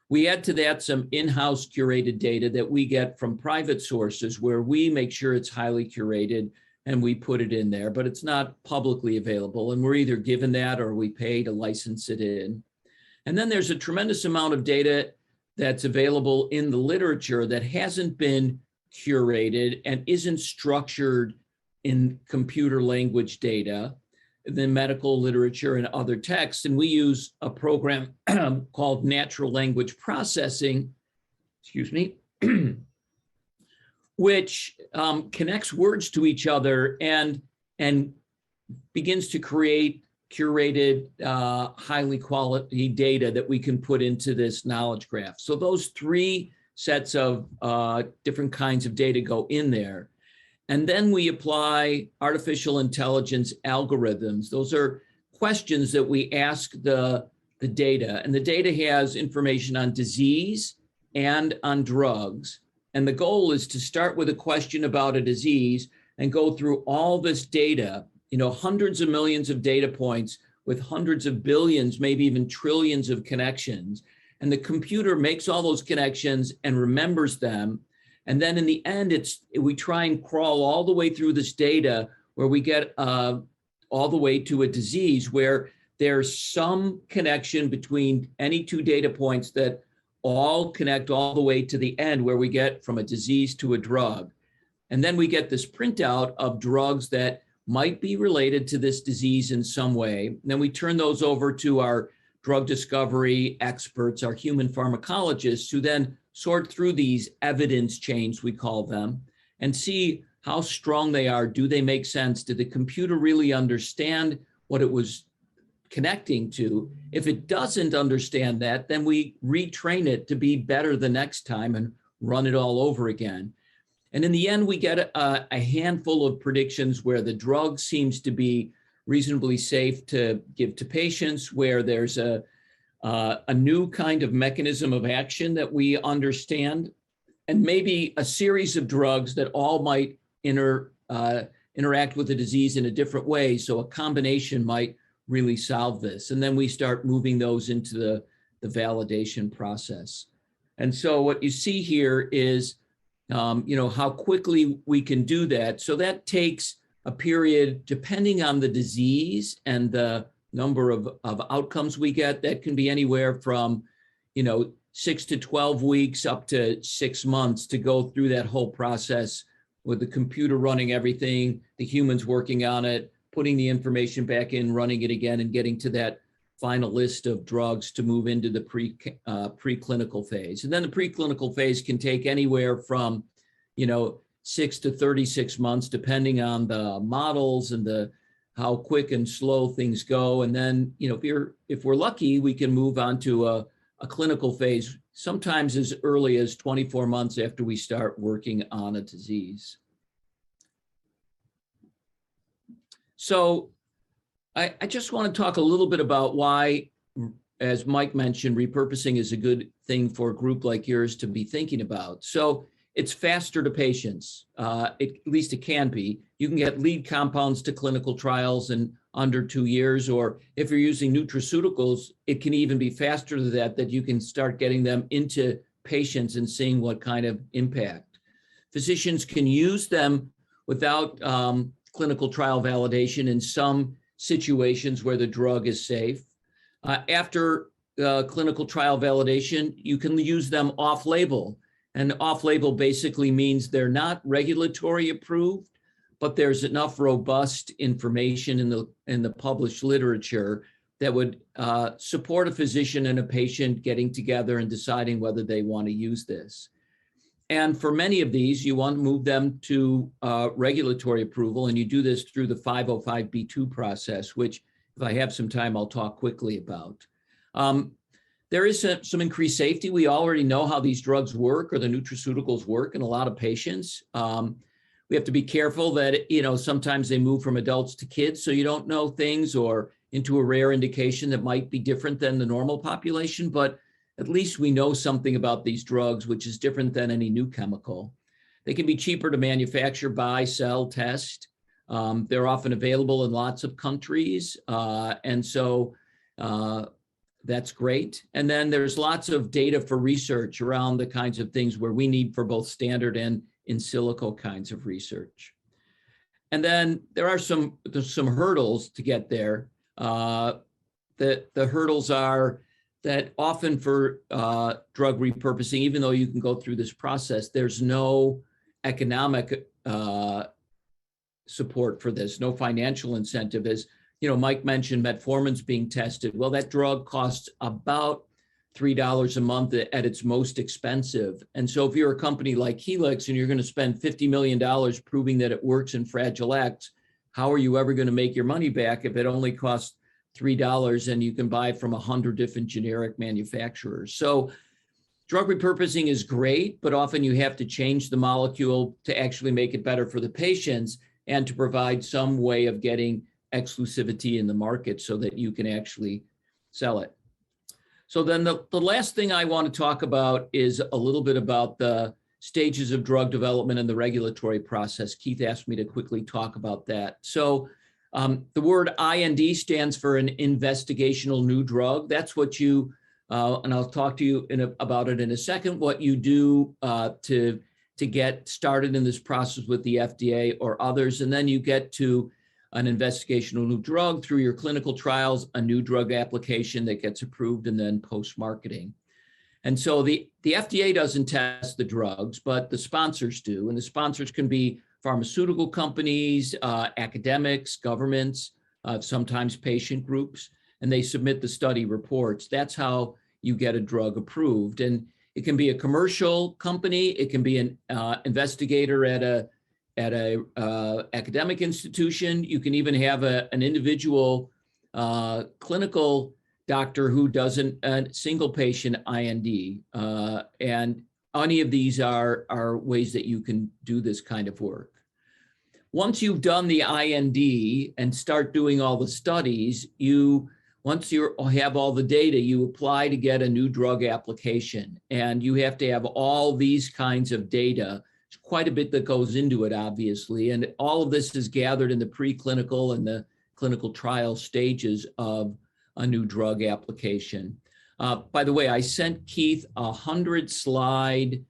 We add to that some in-house curated data that we get from private sources where we make sure it's highly curated and we put it in there, but it's not publicly available. And we're either given that or we pay to license it in. And then there's a tremendous amount of data that's available in the literature that hasn't been curated and isn't structured in computer language data, the medical literature and other texts. And we use a program called natural language processing, which connects words to each other and begins to create curated, highly quality data that we can put into this knowledge graph. So those three sets of different kinds of data go in there. And then we apply artificial intelligence algorithms. Those are questions that we ask the data. And the data has information on disease and on drugs. And the goal is to start with a question about a disease and go through all this data, hundreds of millions of data points with hundreds of billions, maybe even trillions of connections. And the computer makes all those connections and remembers them. And then in the end, we try and crawl all the way through this data where we get all the way to a disease where there's some connection between any two data points that all connect all the way to the end where we get from a disease to a drug. And then we get this printout of drugs that might be related to this disease in some way. And then we turn those over to our drug discovery experts, our human pharmacologists, who then sort through these evidence chains, we call them, and see how strong they are. Do they make sense? Did the computer really understand what it was connecting to? If it doesn't understand that, then we retrain it to be better the next time and run it all over again. And in the end, we get a handful of predictions where the drug seems to be reasonably safe to give to patients, where there's a new kind of mechanism of action that we understand, and maybe a series of drugs that all might interact with the disease in a different way. So a combination might really solve this. And then we start moving those into the validation process. And so what you see here is, how quickly we can do that. So that takes a period, depending on the disease and the number of outcomes we get, that can be anywhere from, 6 to 12 weeks up to 6 months to go through that whole process with the computer running everything, the humans working on it, putting the information back in, running it again, and getting to that final list of drugs to move into the preclinical phase. And then the preclinical phase can take anywhere from, 6 to 36 months, depending on the models and how quick and slow things go. And then, if we're lucky, we can move on to a clinical phase, sometimes as early as 24 months after we start working on a disease. So I just want to talk a little bit about why, as Mike mentioned, repurposing is a good thing for a group like yours to be thinking about. So it's faster to patients, at least it can be. You can get lead compounds to clinical trials in under 2 years, or if you're using nutraceuticals, it can even be faster than that you can start getting them into patients and seeing what kind of impact. Physicians can use them without clinical trial validation in some situations where the drug is safe. After clinical trial validation, you can use them off-label. And off-label basically means they're not regulatory approved, but there's enough robust information in the published literature that would support a physician and a patient getting together and deciding whether they want to use this. And for many of these, you want to move them to regulatory approval, and you do this through the 505(b)(2) process, which, if I have some time, I'll talk quickly about. There is some increased safety. We already know how these drugs work, or the nutraceuticals work, in a lot of patients. We have to be careful that, sometimes they move from adults to kids, so you don't know things, or into a rare indication that might be different than the normal population, but at least we know something about these drugs, which is different than any new chemical. They can be cheaper to manufacture, buy, sell, test. They're often available in lots of countries. And so that's great. And then there's lots of data for research around the kinds of things where we need for both standard and in silico kinds of research. And then there are there's some hurdles to get there. The hurdles are that often for drug repurposing, even though you can go through this process, there's no economic support for this, no financial incentive. As Mike mentioned, metformin's being tested. Well, that drug costs about $3 a month at its most expensive. And so if you're a company like Healx and you're going to spend $50 million proving that it works in Fragile X, how are you ever going to make your money back if it only costs $3 and you can buy from 100 different generic manufacturers? So drug repurposing is great, but often you have to change the molecule to actually make it better for the patients and to provide some way of getting exclusivity in the market so that you can actually sell it. So then the last thing I want to talk about is a little bit about the stages of drug development and the regulatory process. Keith asked me to quickly talk about that. So the word IND stands for an investigational new drug. That's what you, and I'll talk to you about it in a second, what you do to get started in this process with the FDA or others. And then you get to an investigational new drug through your clinical trials, a new drug application that gets approved, and then post-marketing. And so the FDA doesn't test the drugs, but the sponsors do. And the sponsors can be pharmaceutical companies, academics, governments, sometimes patient groups, and they submit the study reports. That's how you get a drug approved. And it can be a commercial company. It can be an investigator at a academic institution. You can even have an individual clinical doctor who does a single patient IND. And any of these are ways that you can do this kind of work. Once you've done the IND and start doing all the studies, once you have all the data, you apply to get a new drug application. And you have to have all these kinds of data. There's quite a bit that goes into it, obviously. And all of this is gathered in the preclinical and the clinical trial stages of a new drug application. By the way, I sent Keith a 100-slide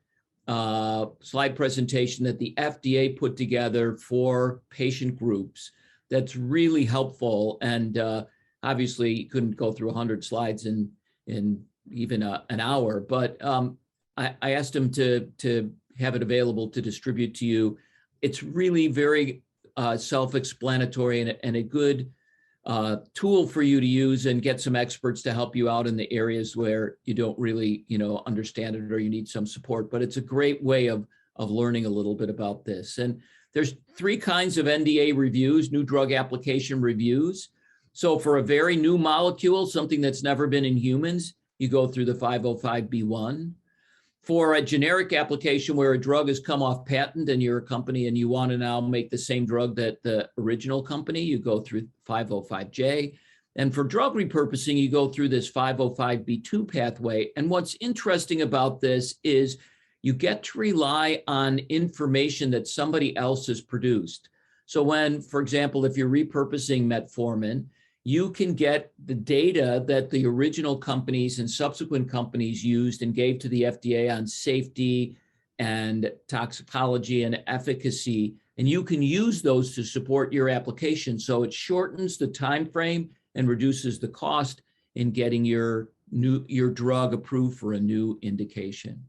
presentation that the FDA put together for patient groups. That's really helpful. And obviously, you couldn't go through 100 slides in even an hour. But I asked him to have it available to distribute to you. It's really very self-explanatory and a good tool for you to use and get some experts to help you out in the areas where you don't really, understand it or you need some support. But it's a great way of learning a little bit about this. And there's 3 kinds of NDA reviews, new drug application reviews. So for a very new molecule, something that's never been in humans, you go through the 505(b)(1). For a generic application where a drug has come off patent and you're a company and you want to now make the same drug that the original company, you go through 505(j). And for drug repurposing, you go through this 505(b)(2) pathway. And what's interesting about this is you get to rely on information that somebody else has produced. So when, for example, if you're repurposing metformin, you can get the data that the original companies and subsequent companies used and gave to the FDA on safety and toxicology and efficacy, and you can use those to support your application. So it shortens the time frame and reduces the cost in getting your drug approved for a new indication.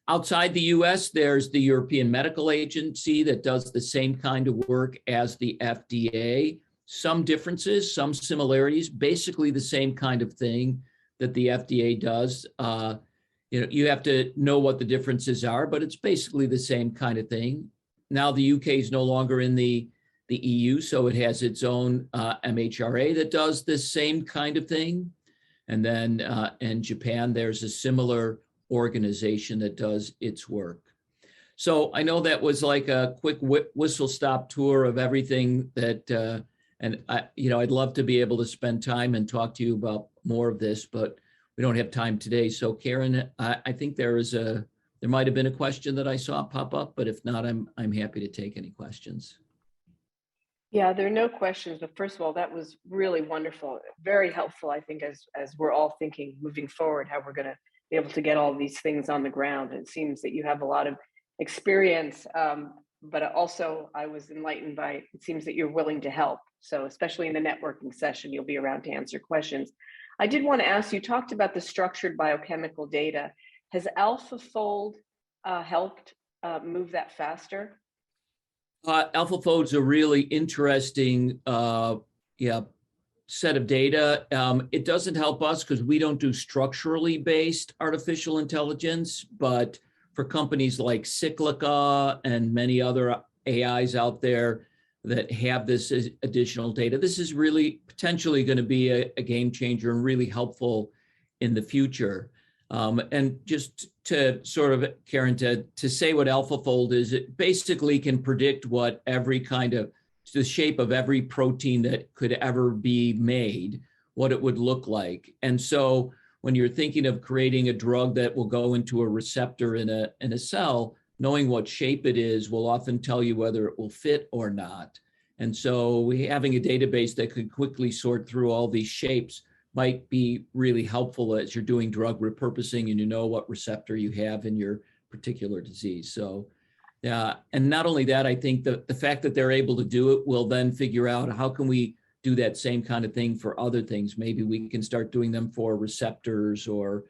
Outside the US, there's the European Medical Agency that does the same kind of work as the FDA. Some differences, some similarities, basically the same kind of thing that the FDA does. You have to know what the differences are, but it's basically the same kind of thing. Now the UK is no longer in the EU, so it has its own MHRA that does this same kind of thing. And then in Japan, there's a similar organization that does its work. So I know that was like a quick whistle-stop tour of everything that and I'd love to be able to spend time and talk to you about more of this, but we don't have time today. So Karen, I think there might have been a question that I saw pop up, but if not, I'm happy to take any questions. Yeah, there are no questions, but first of all, that was really wonderful, very helpful, I think, as we're all thinking moving forward, how we're going to be able to get all these things on the ground. And it seems that you have a lot of experience, but also I was enlightened by, it seems that you're willing to help. So especially in the networking session, you'll be around to answer questions. I did want to ask, you talked about the structured biochemical data. Has AlphaFold helped move that faster? AlphaFold's a really interesting set of data. It doesn't help us because we don't do structurally based artificial intelligence, but for companies like Cyclica and many other AIs out there that have this additional data, this is really potentially going to be a game changer and really helpful in the future. And just to sort of, Karen, to say what AlphaFold is, it basically can predict what every kind of, the shape of every protein that could ever be made, what it would look like. And so when you're thinking of creating a drug that will go into a receptor in a cell, knowing what shape it is will often tell you whether it will fit or not. And so having a database that could quickly sort through all these shapes might be really helpful as you're doing drug repurposing and you know what receptor you have in your particular disease. So, and not only that, I think the fact that they're able to do it will then figure out how can we do that same kind of thing for other things. Maybe we can start doing them for receptors or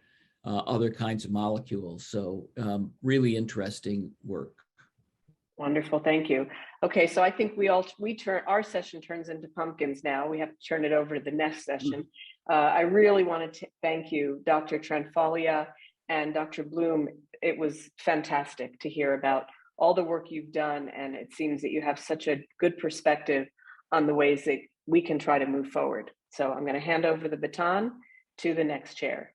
other kinds of molecules. So really interesting work. Wonderful, thank you. Okay, so I think our session turns into pumpkins now. We have to turn it over to the next session. I really want to thank you, Dr. Tranfaglia and Dr. Bloom. It was fantastic to hear about all the work you've done, and it seems that you have such a good perspective on the ways that we can try to move forward. So I'm going to hand over the baton to the next chair.